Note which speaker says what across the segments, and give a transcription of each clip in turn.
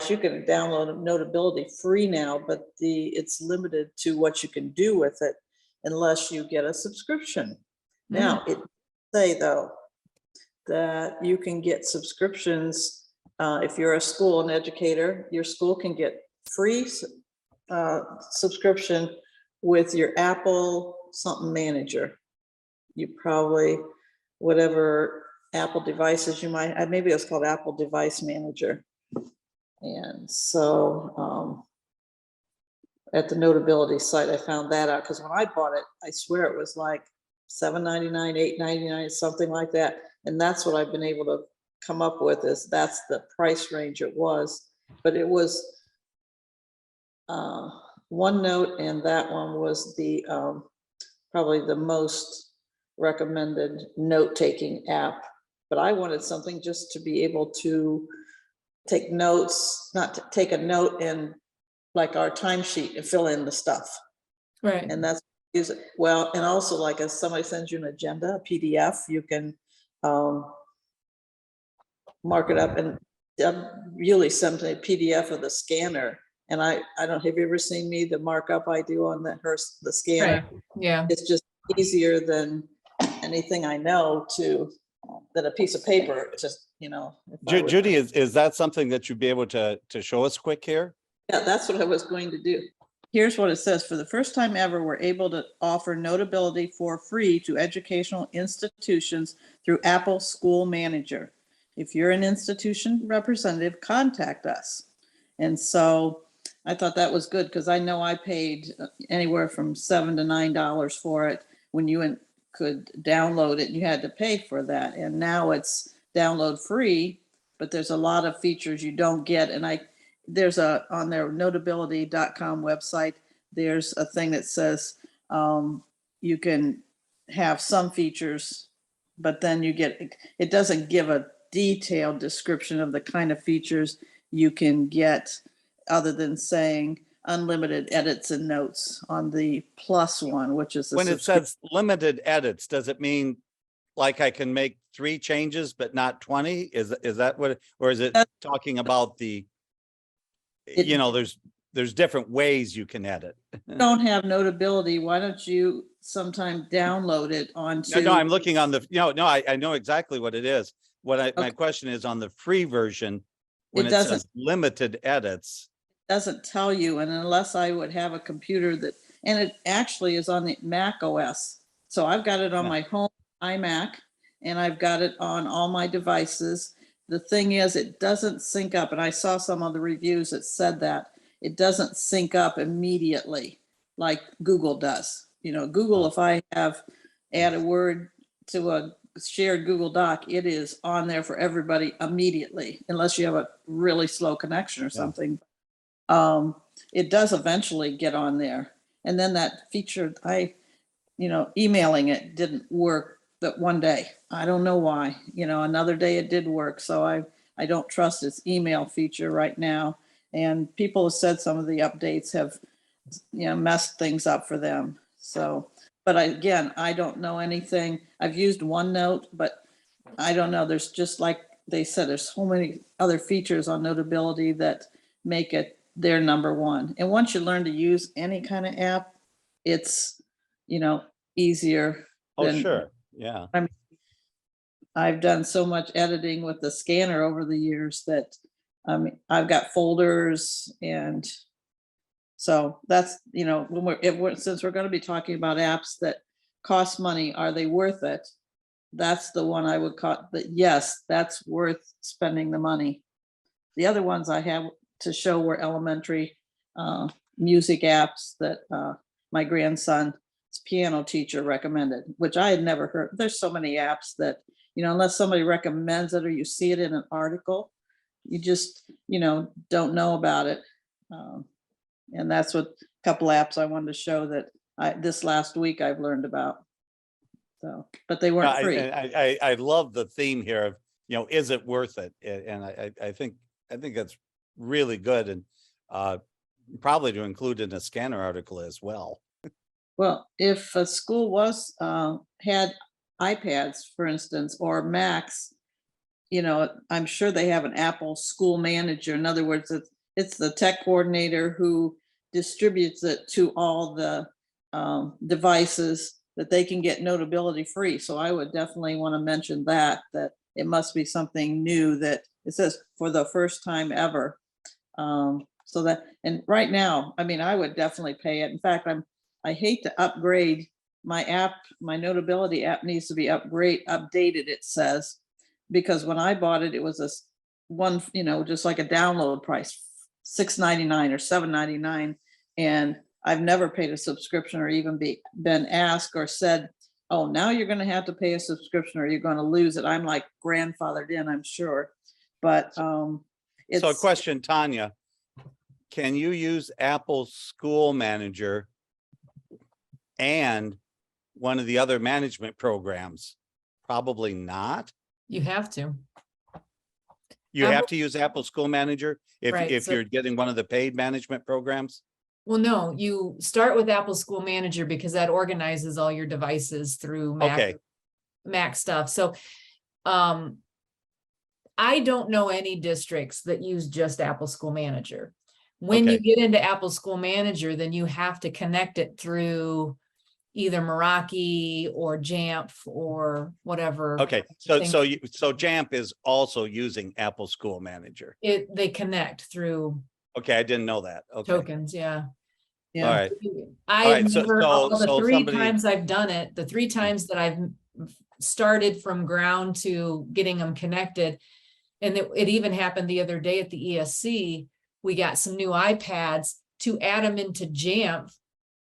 Speaker 1: you can download Notability free now, but it's limited to what you can do with it unless you get a subscription. Now, it say though that you can get subscriptions if you're a school and educator. Your school can get free subscription with your Apple something manager. You probably, whatever Apple devices you might have, maybe it's called Apple Device Manager. And so at the Notability site, I found that out, because when I bought it, I swear it was like $7.99, $8.99, something like that. And that's what I've been able to come up with, is that's the price range it was. But it was OneNote, and that one was the probably the most recommended note-taking app. But I wanted something just to be able to take notes, not to take a note in like our timesheet and fill in the stuff.
Speaker 2: Right.
Speaker 1: And that's use it well. And also, like, if somebody sends you an agenda, a PDF, you can mark it up and really send a PDF of the scanner. And I don't, have you ever seen me, the markup I do on the scanner?
Speaker 2: Right. Yeah.
Speaker 1: It's just easier than anything I know than a piece of paper. It's just, you know.
Speaker 3: Judy, is that something that you'd be able to show us quick here?
Speaker 1: Yeah, that's what I was going to do. Here's what it says. For the first time ever, we're able to offer Notability for free to educational institutions through Apple School Manager. If you're an institution representative, contact us. And so I thought that was good, because I know I paid anywhere from $7 to $9 for it when you could download it. You had to pay for that. And now it's download free, but there's a lot of features you don't get. And there's on their notability.com website, there's a thing that says you can have some features, but then it doesn't give a detailed description of the kind of features you can get, other than saying unlimited edits and notes on the plus one, which is
Speaker 3: when it says limited edits, does it mean like I can make 3 changes but not 20? Is that what, or is it talking about the, you know, there's different ways you can edit?
Speaker 1: Don't have Notability. Why don't you sometime download it onto?
Speaker 3: No, I'm looking on the, I know exactly what it is. My question is on the free version, when it says limited edits.
Speaker 1: Doesn't tell you, and unless I would have a computer and it actually is on the Mac OS. So I've got it on my home iMac, and I've got it on all my devices. The thing is, it doesn't sync up, and I saw some of the reviews that said that it doesn't sync up immediately like Google does. You know, Google, if I add a word to a shared Google Doc, it is on there for everybody immediately, unless you have a really slow connection or something. It does eventually get on there. And then that feature, emailing it didn't work that one day. I don't know why. Another day it did work. So I don't trust its email feature right now. And people have said some of the updates have, messed things up for them. So, but I don't know anything. I've used OneNote, but I don't know. There's just, like they said, there's so many other features on Notability that make it their number one. And once you learn to use any kind of app, it's, easier.
Speaker 3: Oh, sure. Yeah.
Speaker 1: I've done so much editing with the scanner over the years that I've got folders, and so that's, since we're going to be talking about apps that cost money, are they worth it? That's the one I would call that. Yes, that's worth spending the money. The other ones I have to show were elementary music apps that my grandson's piano teacher recommended, which I had never heard. There's so many apps that, unless somebody recommends it or you see it in an article, you just, don't know about it. And that's what a couple apps I wanted to show that this last week I've learned about. So, but they weren't free.
Speaker 3: I love the theme here of, is it worth it? And I think that's really good, and probably to include in a scanner article as well.
Speaker 1: Well, if a school had iPads, for instance, or Macs, I'm sure they have an Apple School Manager. In other words, it's the tech coordinator who distributes it to all the devices that they can get Notability free. So I would definitely want to mention that it must be something new, that it says for the first time ever. So that, and right now, I mean, I would definitely pay it. In fact, I hate to upgrade my app. My Notability app needs to be updated, it says, because when I bought it, it was one, just like a download price, $6.99 or $7.99. And I've never paid a subscription or even been asked or said, oh, now you're going to have to pay a subscription or you're going to lose it. I'm like grandfathered in, I'm sure. But
Speaker 3: So a question, Tanya, can you use Apple School Manager and one of the other management programs? Probably not.
Speaker 2: You have to.
Speaker 3: You have to use Apple School Manager
Speaker 2: Right,
Speaker 3: if
Speaker 2: so-
Speaker 3: you're getting one of the paid management programs?
Speaker 2: Well, no, you start with Apple School Manager because that organizes all your devices through
Speaker 3: Okay.
Speaker 2: Mac stuff. So, I don't know any districts that use just Apple School Manager. When you
Speaker 3: Okay.
Speaker 2: get into Apple School Manager, then you have to connect it through either Meraki or Jamf or whatever.
Speaker 3: Okay, so Jamp is also using Apple School Manager.
Speaker 2: They connect through
Speaker 3: Okay, I didn't know that. Okay,
Speaker 2: tokens, yeah.
Speaker 1: yeah.
Speaker 3: all right.
Speaker 2: I've
Speaker 3: right, so-
Speaker 2: never, all the
Speaker 3: so
Speaker 2: three
Speaker 3: somebody-
Speaker 2: times I've done it, the three times that I've started from ground to getting them connected. And it even happened the other day at the ESC, we got some new iPads. To add them into Jamf,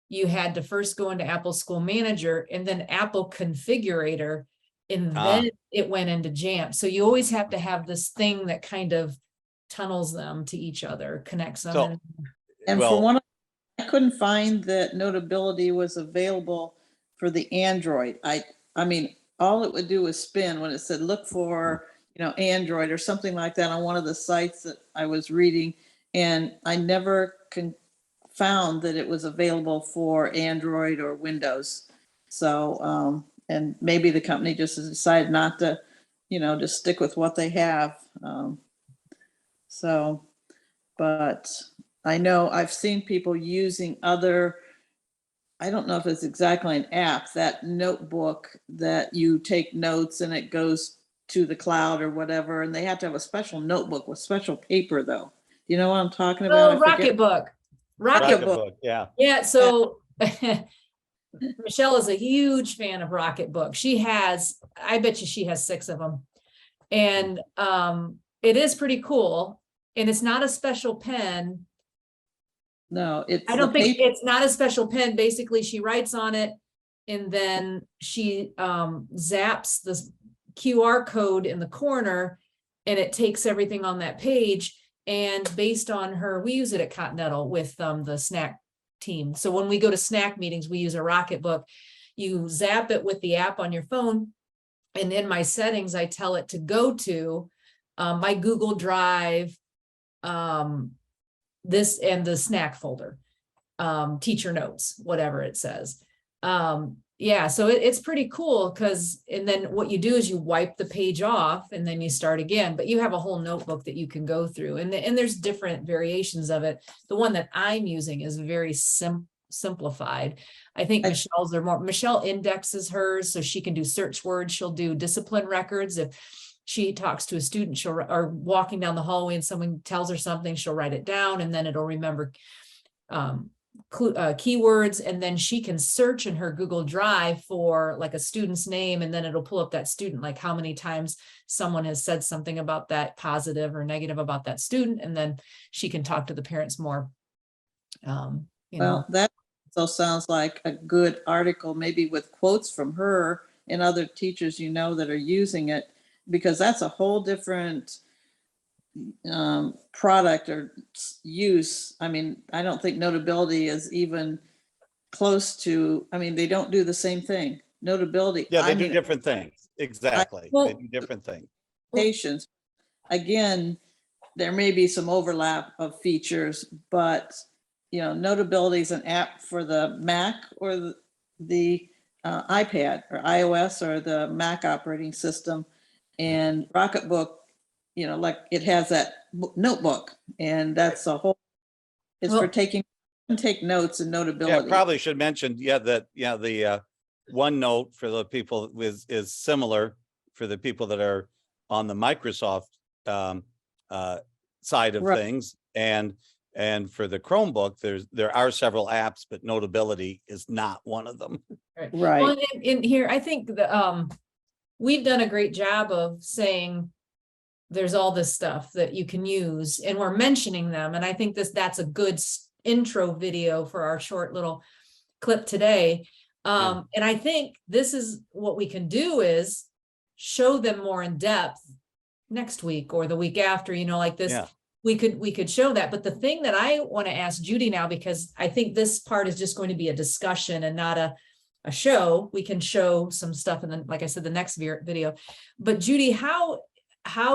Speaker 2: you had to first go into Apple School Manager and then Apple Configurator, and then it went into Jamf. So you always have to have this thing that kind of tunnels them to each other, connects them.
Speaker 3: So-
Speaker 1: And
Speaker 3: Well-
Speaker 1: for one, I couldn't find that Notability was available for the Android. I mean, all it would do was spin when it said, look for, Android or something like that on one of the sites that I was reading. And I never found that it was available for Android or Windows. So, and maybe the company just has decided not to, just stick with what they have. But I know I've seen people using other, I don't know if it's exactly an app, that notebook that you take notes and it goes to the cloud or whatever, and they have to have a special notebook with special paper though. You know what I'm talking about?
Speaker 2: Oh, Rocketbook.
Speaker 1: Rocketbook.
Speaker 3: Yeah.
Speaker 2: Yeah, so Michelle is a huge fan of Rocketbook. I bet you she has 6 of them. And it is pretty cool. And it's not a special pen.
Speaker 1: No, it's
Speaker 2: I don't
Speaker 1: the
Speaker 2: think
Speaker 1: paper.
Speaker 2: it's not a special pen. Basically, she writes on it and then she zaps the QR code in the corner and it takes everything on that page. And based on we use it at Continental with the snack team. So when we go to snack meetings, we use a Rocketbook. You zap it with the app on your phone. And in my settings, I tell it to go to my Google Drive, this and the snack folder, teacher notes, whatever it says. Yeah, so it's pretty cool because, and then what you do is you wipe the page off and then you start again, but you have a whole notebook that you can go through, and there's different variations of it. The one that I'm using is very simplified. I think Michelle indexes hers so she can do search words. She'll do discipline records. If she talks to a student, or walking down the hallway and someone tells her something, she'll write it down and then it'll remember keywords, and then she can search in her Google Drive for like a student's name, and then it'll pull up that student, like how many times someone has said something about that, positive or negative about that student, and then she can talk to the parents more.
Speaker 1: Well, that also sounds like a good article, maybe with quotes from her and other teachers that are using it, because that's a whole different product or use. I mean, I don't think Notability is even close to, they don't do the same thing. Notability.
Speaker 3: Yeah, they do different things. Exactly. They do different things.
Speaker 1: Patients. Again, there may be some overlap of features, but Notability is an app for the Mac or the iPad or iOS or the Mac operating system, and Rocketbook, like it has that notebook, and that's a whole, it's for
Speaker 2: Well-
Speaker 1: take notes and
Speaker 3: Yeah,
Speaker 1: notability.
Speaker 3: probably should mention, the OneNote for the people is similar for the people that are on the Microsoft side of
Speaker 1: Right.
Speaker 3: things. And for the Chromebook, there are several apps, but Notability is not one of them.
Speaker 1: Right.
Speaker 2: Well, in here, I think we've done a great job of saying there's all this stuff that you can use, and we're mentioning them. And I think that's a good intro video for our short little clip today. And I think this is what we can do is show them more in depth next week or the week after, like this.
Speaker 3: Yeah.
Speaker 2: We could show that. But the thing that I want to ask Judy now, because I think this part is just going to be a discussion and not a show. We can show some stuff, and then, like I said, the next video. But Judy, how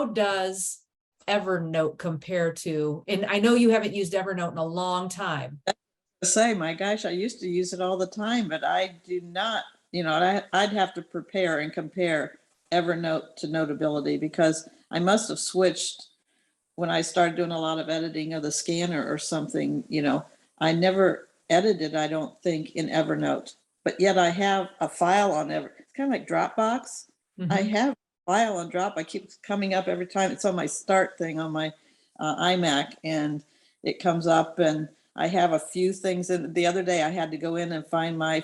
Speaker 2: does Evernote compare to? And I know you haven't used Evernote in a long time.
Speaker 1: Say, my gosh, I used to use it all the time, but I do not. I'd have to prepare and compare Evernote to Notability, because I must have switched when I started doing a lot of editing of the scanner or something. I never edited, I don't think, in Evernote, but yet I have a file on It's kind of like Dropbox. I have a file on Dropbox. I keep coming up every time. It's on my start thing on my iMac, and it comes up, and I have a few things. And the other day I had to go in and find my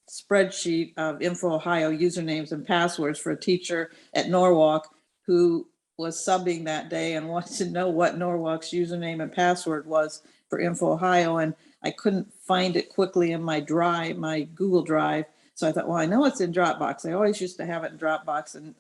Speaker 1: spreadsheet of Info Ohio usernames and passwords for a teacher at Norwalk who was subbing that day and wanted to know what Norwalk's username and password was for Info Ohio. And I couldn't find it quickly in my Google Drive. So I thought, well, I know it's in Dropbox. I always used to have it in Dropbox, and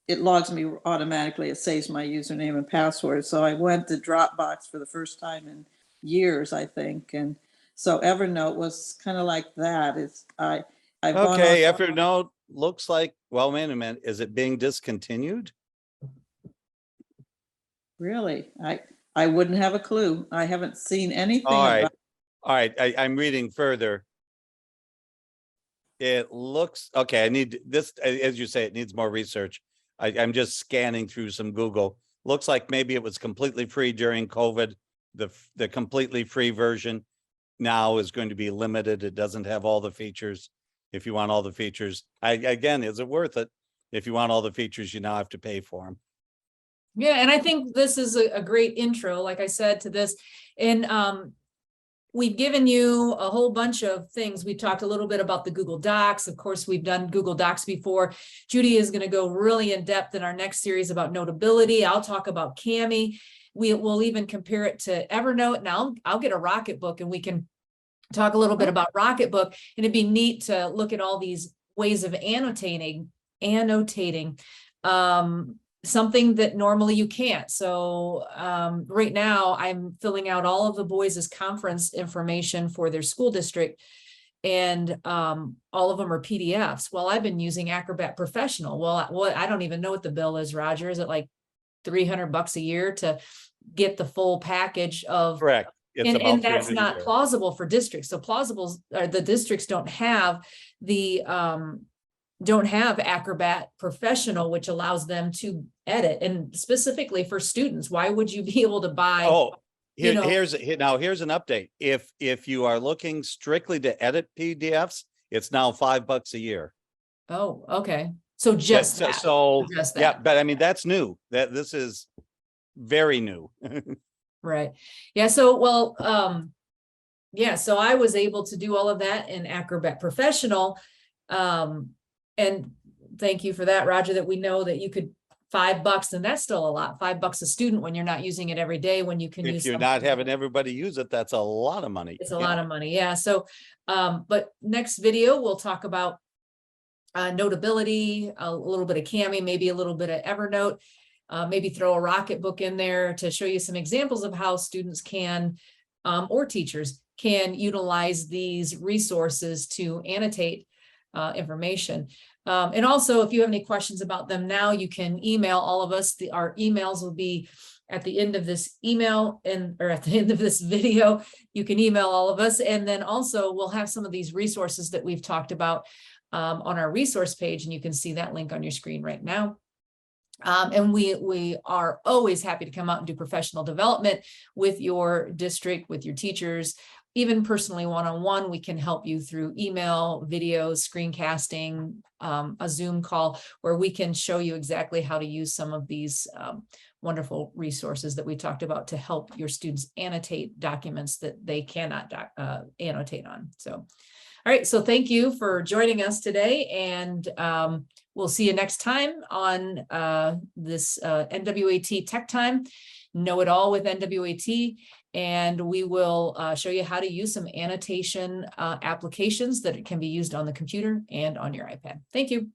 Speaker 1: it logs me automatically. It saves my username and password. So I went to Dropbox for the first time in years, I think. And so Evernote was kind of like that. I've gone
Speaker 3: Okay,
Speaker 1: on-
Speaker 3: Evernote looks like, well, wait a minute, is it being discontinued?
Speaker 1: Really? I wouldn't have a clue. I haven't seen anything
Speaker 3: All right,
Speaker 1: about.
Speaker 3: all right, I'm reading further. It looks, okay, I need this, as you say, it needs more research. I'm just scanning through some Google. Looks like maybe it was completely free during COVID. The completely free version now is going to be limited. It doesn't have all the features. If you want all the features, again, is it worth it? If you want all the features, you now have to pay for them.
Speaker 2: Yeah, and I think this is a great intro, like I said, to this. And we've given you a whole bunch of things. We talked a little bit about the Google Docs. Of course, we've done Google Docs before. Judy is going to go really in depth in our next series about Notability. I'll talk about Cami. We'll even compare it to Evernote. Now I'll get a Rocketbook, and we can talk a little bit about Rocketbook. And it'd be neat to look at all these ways of annotating something that normally you can't. So right now I'm filling out all of the boys' conference information for their school district, and all of them are PDFs. Well, I've been using Acrobat Professional. Well, I don't even know what the bill is, Roger. Is it like $300 a year to get the full package of?
Speaker 3: Correct. It's
Speaker 2: And that's
Speaker 3: $300 a
Speaker 2: not
Speaker 3: year.
Speaker 2: plausible for districts. So the districts don't have Acrobat Professional, which allows them to edit, and specifically for students. Why would you be able to buy?
Speaker 3: Oh,
Speaker 2: you know-
Speaker 3: here's an update. If you are looking strictly to edit PDFs, it's now $5 a year.
Speaker 2: Oh, okay. So just that.
Speaker 3: So
Speaker 2: Just
Speaker 3: yeah,
Speaker 2: that.
Speaker 3: but I mean, that's new. This is very new.
Speaker 2: Right. Yeah. So, so I was able to do all of that in Acrobat Professional. And thank you for that, Roger, that we know that you could $5, and that's still a lot. $5 a student when you're not using it every day, when you can use
Speaker 3: If you're not having everybody use it, that's a lot of money.
Speaker 2: It's a lot of money. Yeah. So, but next video, we'll talk about Notability, a little bit of Cami, maybe a little bit of Evernote, maybe throw a Rocketbook in there to show you some examples of how students can, or teachers can utilize these resources to annotate information. And also, if you have any questions about them now, you can email all of us. Our emails will be at the end of this or at the end of this video. You can email all of us. And then also we'll have some of these resources that we've talked about on our resource page, and you can see that link on your screen right now. And we are always happy to come out and do professional development with your district, with your teachers, even personally one-on-one. We can help you through email, videos, screencasting, a Zoom call, where we can show you exactly how to use some of these wonderful resources that we talked about to help your students annotate documents that they cannot annotate on. So, all right, so thank you for joining us today, and we'll see you next time on this NWAT Tech Time, Know It All with NWAT, and we will show you how to use some annotation applications that can be used on the computer and on your iPad. Thank you.